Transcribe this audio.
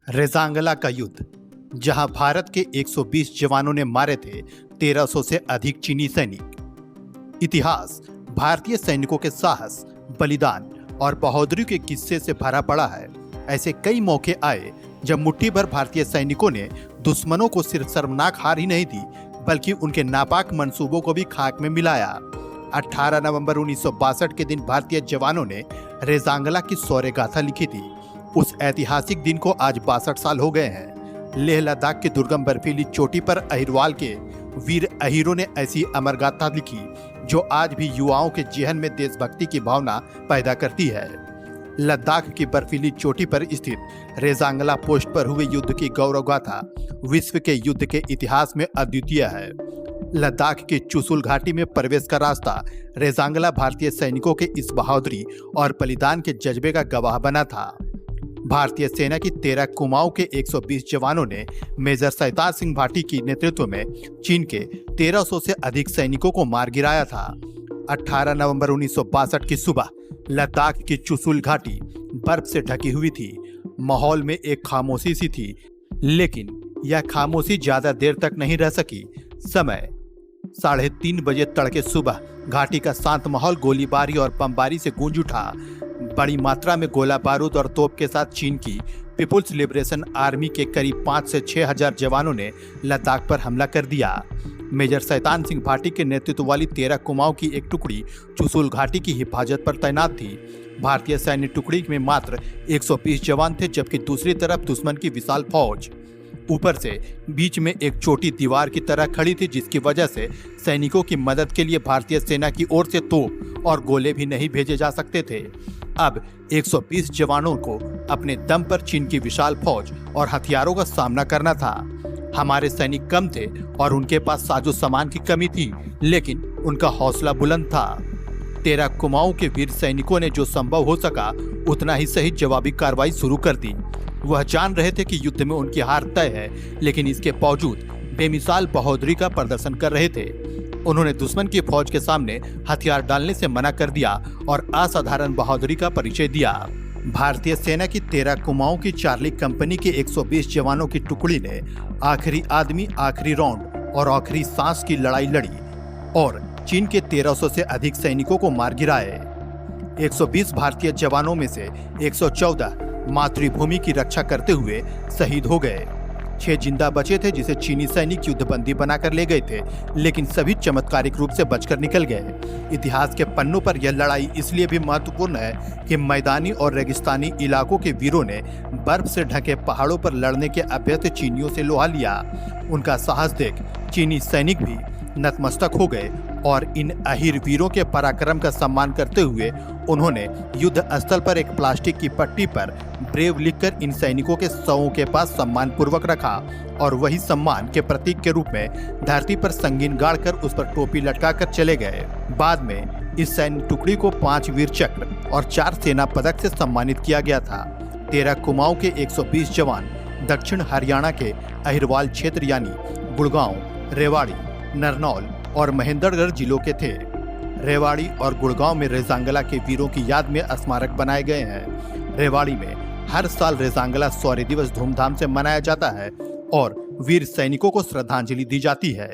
रेजांगला का युद्ध, जहां भारत के 120 जवानों ने मारे थे 1300 से अधिक चीनी सैनिक। इतिहास भारतीय सैनिकों के साहस, बलिदान और बहादुरी के किस्से से भरा पड़ा है। ऐसे कई मौके आए जब मुट्ठी भर भारतीय सैनिकों ने दुश्मनों को सिर्फ शर्मनाक हार ही नहीं दी, बल्कि उनके नापाक मंसूबों को भी खाक में मिलाया। 18 नवंबर 1962 के दिन भारतीय जवानों ने रेजांगला की शौर्य गाथा लिखी थी। उस ऐतिहासिक दिन को आज 62 साल हो गए हैं। लेह लद्दाख की दुर्गम बर्फीली चोटी पर अहिरवाल के वीर अहीरों ने ऐसी अमर गाथा लिखी जो आज भी युवाओं के जेहन में देशभक्ति की भावना पैदा करती है। लद्दाख की बर्फीली चोटी पर स्थित रेजांगला पोस्ट पर हुए युद्ध की गौरव गाथा विश्व के युद्ध के इतिहास में अद्वितीय है। लद्दाख की चुशुल घाटी में प्रवेश का रास्ता रेजांगला भारतीय सैनिकों के इस बहादुरी और बलिदान के जज्बे का गवाह बना था। भारतीय सेना की 13 कुमाऊं के 120 जवानों ने मेजर सैतार सिंह भाटी की नेतृत्व में चीन के 1300 से अधिक सैनिकों को मार गिराया था। 18 नवंबर 1962 की सुबह लद्दाख की चुशुल घाटी बर्फ से ढकी हुई थी। माहौल में एक खामोशी सी थी, लेकिन यह खामोशी ज्यादा देर तक नहीं रह सकी। समय 3:30 बजे तड़के सुबह घाटी का शांत माहौल गोलीबारी और बमबारी से गूंज उठा। बड़ी मात्रा में गोला बारूद और तोप के साथ चीन की पीपुल्स लिबरेशन आर्मी के करीब 5 से 6 हजार जवानों ने लद्दाख पर हमला कर दिया। मेजर सैतान सिंह भाटी के नेतृत्व वाली 13 कुमाऊं की एक टुकड़ी चुशुल घाटी की हिफाजत पर तैनात थी। भारतीय सैन्य टुकड़ी में मात्र 120 जवान थे, जबकि दूसरी तरफ दुश्मन की विशाल फौज ऊपर से बीच में एक छोटी दीवार की तरह खड़ी थी, जिसकी वजह से सैनिकों की मदद के लिए भारतीय सेना की ओर से तोप और गोले भी नहीं भेजे जा सकते थे। अब 120 जवानों को अपने दम पर चीन की विशाल फौज और हथियारों का सामना करना था। हमारे सैनिक कम थे और उनके पास साजो सामान की कमी थी, लेकिन उनका हौसला बुलंद था। 13 कुमाऊं के वीर सैनिकों ने जो संभव हो सका उतना ही सही जवाबी कार्रवाई शुरू कर दी। वह जान रहे थे कि युद्ध में उनकी हार तय है, लेकिन इसके बावजूद बेमिसाल बहादुरी का प्रदर्शन कर रहे थे। उन्होंने दुश्मन की फौज के सामने हथियार डालने से मना कर दिया और असाधारण बहादुरी का परिचय दिया। भारतीय सेना की 13 कुमाऊं की चार्ली कंपनी के 120 जवानों की टुकड़ी ने आखिरी आदमी, आखिरी राउंड और आखिरी सांस की लड़ाई लड़ी और चीन के 1300 से अधिक सैनिकों को मार गिराए। 120 भारतीय जवानों में से 114 मातृभूमि की रक्षा करते हुए शहीद हो गए। 6 जिंदा बचे थे, जिसे चीनी सैनिक युद्धबंदी बनाकर ले गए थे, लेकिन सभी चमत्कारिक रूप से बचकर निकल गए। इतिहास के पन्नों पर यह लड़ाई इसलिए भी महत्वपूर्ण है कि मैदानी और रेगिस्तानी इलाकों के वीरों ने बर्फ से ढके पहाड़ों पर लड़ने के अभ्यस्त चीनियों से लोहा लिया। उनका साहस देख चीनी सैनिक भी नतमस्तक हो गए और इन अहीर वीरों के पराक्रम का सम्मान करते हुए उन्होंने युद्ध स्थल पर एक प्लास्टिक की पट्टी पर ब्रेव लिखकर इन सैनिकों के शवों के पास सम्मान पूर्वक रखा और वही सम्मान के प्रतीक के रूप में धरती पर संगीन गाड़कर उस पर टोपी लटकाकर चले गए। बाद में इस सैन्य टुकड़ी को 5 वीर चक्र और 4 सेना पदक से सम्मानित किया गया था। 13 कुमाऊं के 120 जवान दक्षिण हरियाणा के अहिरवाल क्षेत्र यानी गुड़गांव, रेवाड़ी, नरनौल और महेंद्रगढ़ जिलों के थे। रेवाड़ी और गुड़गांव में रेजांगला के वीरों की याद में स्मारक बनाए गए हैं। रेवाड़ी में हर साल रेजांगला शौर्य दिवस धूमधाम से मनाया जाता है और वीर सैनिकों को श्रद्धांजलि दी जाती है।